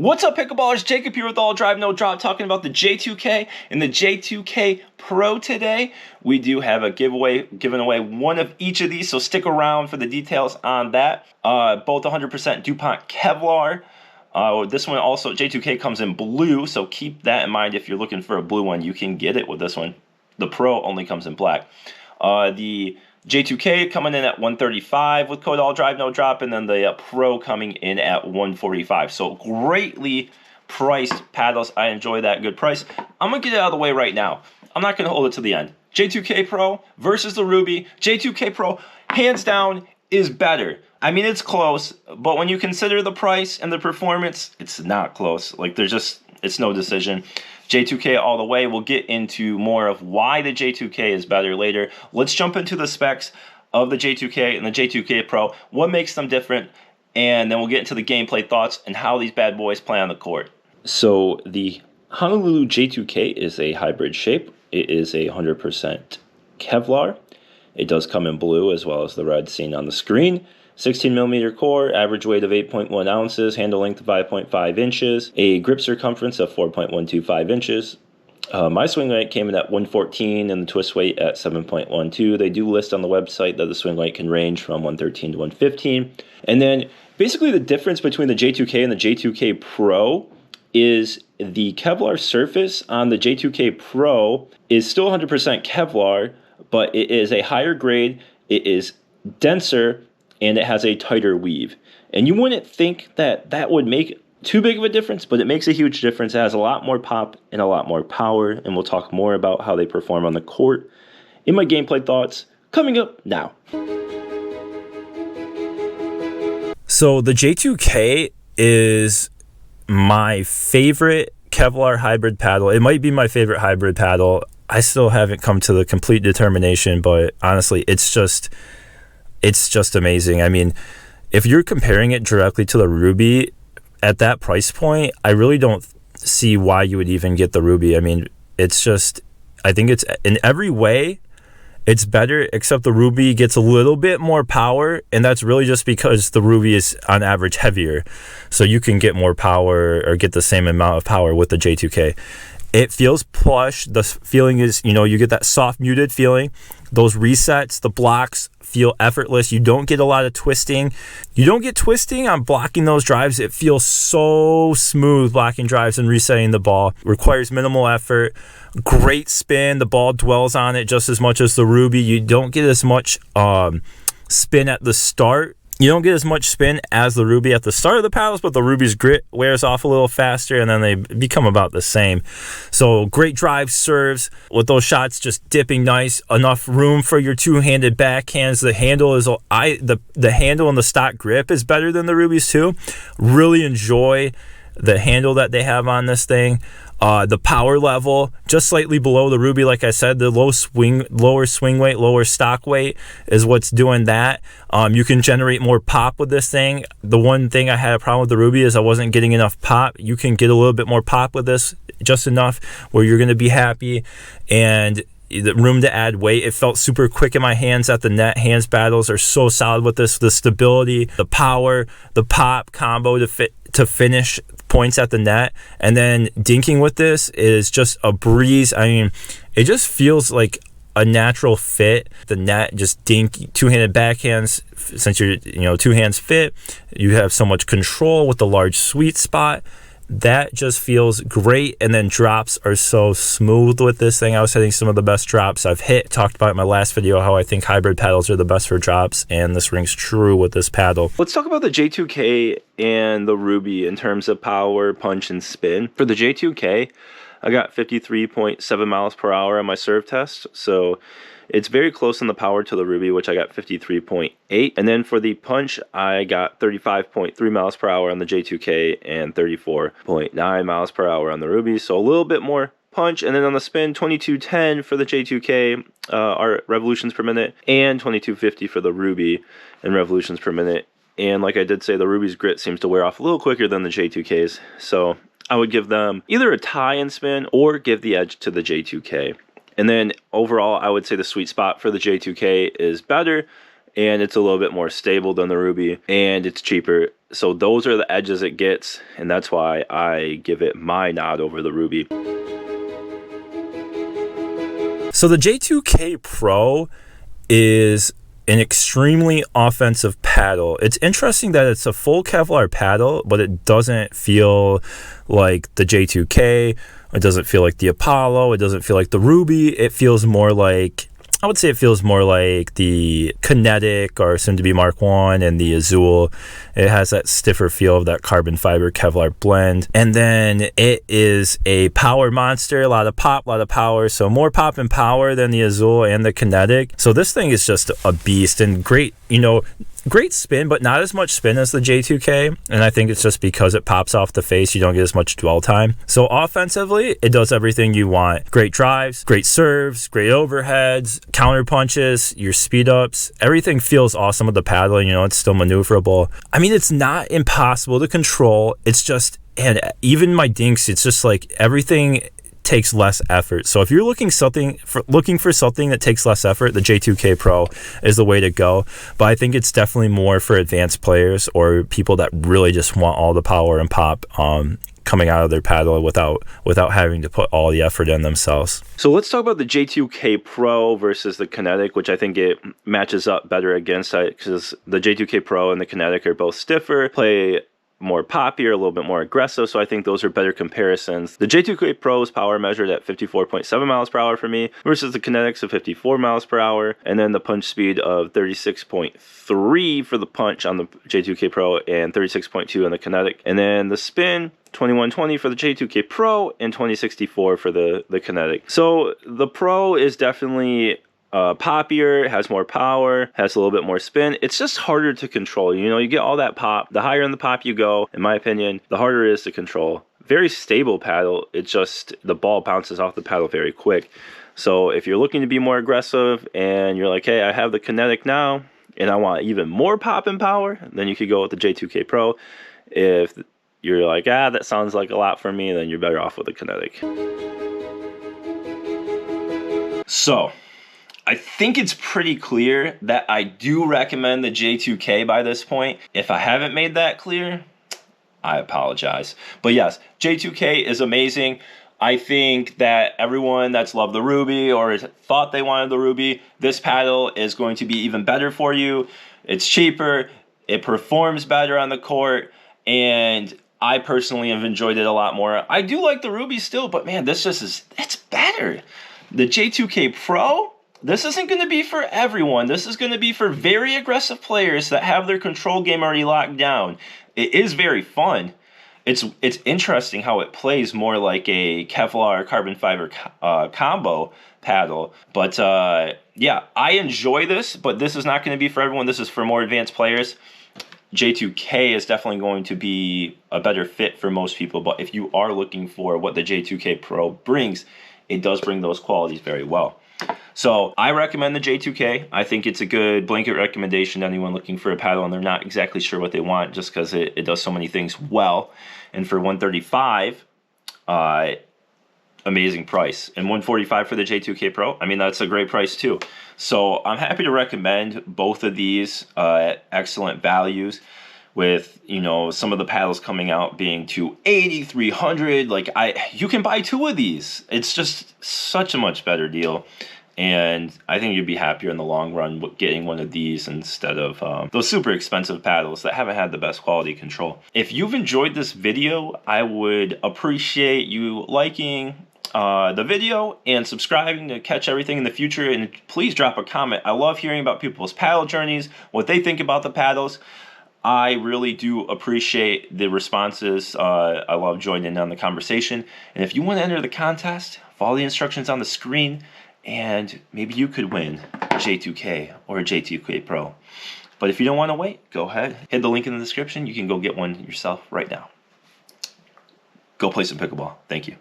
What's up, Pickleballers? Jacob here with All Drive No Drop, talking about the J2K and the J2K Pro today. We do have a giveaway, giving away one of each of these, so stick around for the details on that. Both 100% DuPont Kevlar. This one also, J2K comes in blue, so keep that in mind. If you're looking for a blue one, you can get it with this one. The Pro only comes in black. The J2K coming in at $135 with code All Drive No Drop, and then the Pro coming in at $145. So greatly priced paddles. I enjoy that good price. I'm gonna get it out of the way right now. I'm not gonna hold it to the end. J2K Pro versus the Ruby. J2K Pro, hands down, is better. I mean, it's close, but when you consider the price and the performance, it's not close. Like, it's no decision. J2K all the way. We'll get into more of why the J2K is better later. Let's jump into the specs of the J2K and the J2K Pro, what makes them different, and then we'll get into the gameplay thoughts and how these bad boys play on the court. So the Honolulu J2K is a hybrid shape. It is a 100% Kevlar. It does come in blue as well as the red seen on the screen. 16mm core, average weight of 8.1 ounces, handle length of 5.5 inches, a grip circumference of 4.125 inches. My swing weight came in at 114 and the twist weight at 7.12. They do list on the website that the swing weight can range from 113 to 115. And then basically the difference between the J2K and the J2K Pro is the Kevlar surface on the J2K Pro is still 100% Kevlar, but it is a higher grade, it is denser, and it has a tighter weave. And you wouldn't think that that would make too big of a difference, but it makes a huge difference. It has a lot more pop and a lot more power, and we'll talk more about how they perform on the court in my gameplay thoughts coming up now. So the J2K is my favorite Kevlar hybrid paddle. It might be my favorite hybrid paddle. I still haven't come to the complete determination, but honestly, it's just amazing. I mean, if you're comparing it directly to the Ruby at that price point, I really don't see why you would even get the Ruby. I mean, it's just, I think it's in every way, it's better, except the Ruby gets a little bit more power, and that's really just because the Ruby is on average heavier. So you can get more power or get the same amount of power with the J2K. It feels plush. The feeling is, you get that soft muted feeling. Those resets, the blocks feel effortless. You don't get a lot of twisting. You don't get twisting on blocking those drives. It feels so smooth blocking drives and resetting the ball. Requires minimal effort. Great spin. The ball dwells on it just as much as the Ruby. You don't get as much spin at the start. You don't get as much spin as the Ruby at the start of the paddles, but the Ruby's grit wears off a little faster, and then they become about the same. So great drive serves with those shots just dipping nice. Enough room for your two-handed backhands. The handle is the handle and the stock grip is better than the Ruby's too. Really enjoy the handle that they have on this thing. The power level just slightly below the Ruby. Like I said, the lower swing weight, lower stock weight is what's doing that. You can generate more pop with this thing. The one thing I had a problem with the Ruby is I wasn't getting enough pop. You can get a little bit more pop with this, just enough where you're going to be happy, and the room to add weight. It felt super quick in my hands at the net. Hands battles are so solid with this. The stability, the power, the pop combo to finish points at the net, and then dinking with this is just a breeze. I mean, it just feels like a natural fit. The net, just dink, two-handed backhands. Since you're two hands fit, you have so much control with the large sweet spot. That just feels great. And then drops are so smooth with this thing. I was hitting some of the best drops I've hit. Talked about in my last video how I think hybrid paddles are the best for drops, and this rings true with this paddle. Let's talk about the J2K and the Ruby in terms of power, punch, and spin. For the J2K, I got 53.7 miles per hour on my serve test, so it's very close in the power to the Ruby, which I got 53.8. And then for the punch, I got 35.3 miles per hour on the J2K and 34.9 miles per hour on the Ruby. So a little bit more punch. And then on the spin, 2210 for the J2K, our revolutions per minute, and 2250 for the Ruby in revolutions per minute. And like I did say, the Ruby's grit seems to wear off a little quicker than the J2K's. So I would give them either a tie in spin or give the edge to the J2K. And then overall, I would say the sweet spot for the J2K is better, and it's a little bit more stable than the Ruby, and it's cheaper. So those are the edges it gets, and that's why I give it my nod over the Ruby. So the J2K Pro is an extremely offensive paddle. It's interesting that it's a full Kevlar paddle, but it doesn't feel like the J2K. It doesn't feel like the Apollo. It doesn't feel like the Ruby. It feels more like, I would say it feels more like the Kinetic, or soon to be Mark 1, and the Azul. It has that stiffer feel of that carbon fiber Kevlar blend. And then it is a power monster, a lot of pop, a lot of power. So more pop and power than the Azul and the Kinetic. So this thing is just a beast, and great, great spin, but not as much spin as the J2K. And I think it's just because it pops off the face, you don't get as much dwell time. So offensively, it does everything you want. Great drives, great serves, great overheads, counter punches, your speed ups. Everything feels awesome with the paddle. It's still maneuverable. I mean, it's not impossible to control. It's just, and even my dinks, it's just like everything takes less effort. So if you're looking for something that takes less effort, the J2K Pro is the way to go. But I think it's definitely more for advanced players or people that really just want all the power and pop coming out of their paddle without having to put all the effort in themselves. So let's talk about the J2K Pro versus the Kinetic, which I think it matches up better against it, because the J2K Pro and the Kinetic are both stiffer, play more poppier, a little bit more aggressive, so I think those are better comparisons. The J2K Pro's power measured at 54.7 miles per hour for me versus the Kinetic's of 54 miles per hour, and then the punch speed of 36.3 for the punch on the J2K Pro and 36.2 on the Kinetic. And then the spin, 2120 for the J2K Pro and 2064 for the Kinetic. So the Pro is definitely poppier, has more power, has a little bit more spin. It's just harder to control. You get all that pop. The higher in the pop you go, in my opinion, the harder it is to control. Very stable paddle. It's just the ball bounces off the paddle very quick. So if you're looking to be more aggressive and you're like, hey, I have the Kinetic now and I want even more pop and power, then you could go with the J2K Pro. If you're like, that sounds like a lot for me, then you're better off with the Kinetic. So I think it's pretty clear that I do recommend the J2K by this point. If I haven't made that clear, I apologize. But yes, J2K is amazing. I think that everyone that's loved the Ruby or thought they wanted the Ruby, this paddle is going to be even better for you. It's cheaper, it performs better on the court, and I personally have enjoyed it a lot more. I do like the Ruby still, but man, this just is, it's better. The J2K Pro, this isn't going to be for everyone. This is going to be for very aggressive players that have their control game already locked down. It is very fun. It's interesting how it plays more like a Kevlar carbon fiber combo paddle. But yeah, I enjoy this, but this is not going to be for everyone. This is for more advanced players. J2K is definitely going to be a better fit for most people. But if you are looking for what the J2K Pro brings, it does bring those qualities very well. So I recommend the J2K. I think it's a good blanket recommendation to anyone looking for a paddle and they're not exactly sure what they want, just because it does so many things well. And for $135, amazing price. And $145 for the J2K Pro, I mean, that's a great price too. So I'm happy to recommend both of these at excellent values, with some of the paddles coming out being $280, $300. Like you can buy two of these. It's just such a much better deal. And I think you'd be happier in the long run with getting one of these instead of those super expensive paddles that haven't had the best quality control. If you've enjoyed this video, I would appreciate you liking the video and subscribing to catch everything in the future. And please drop a comment. I love hearing about people's paddle journeys, what they think about the paddles. I really do appreciate the responses. I love joining in on the conversation. And if you want to enter the contest, follow the instructions on the screen, and maybe you could win a J2K or a J2K Pro. But if you don't want to wait, go ahead. Hit the link in the description. You can go get one yourself right now. Go play some pickleball. Thank you.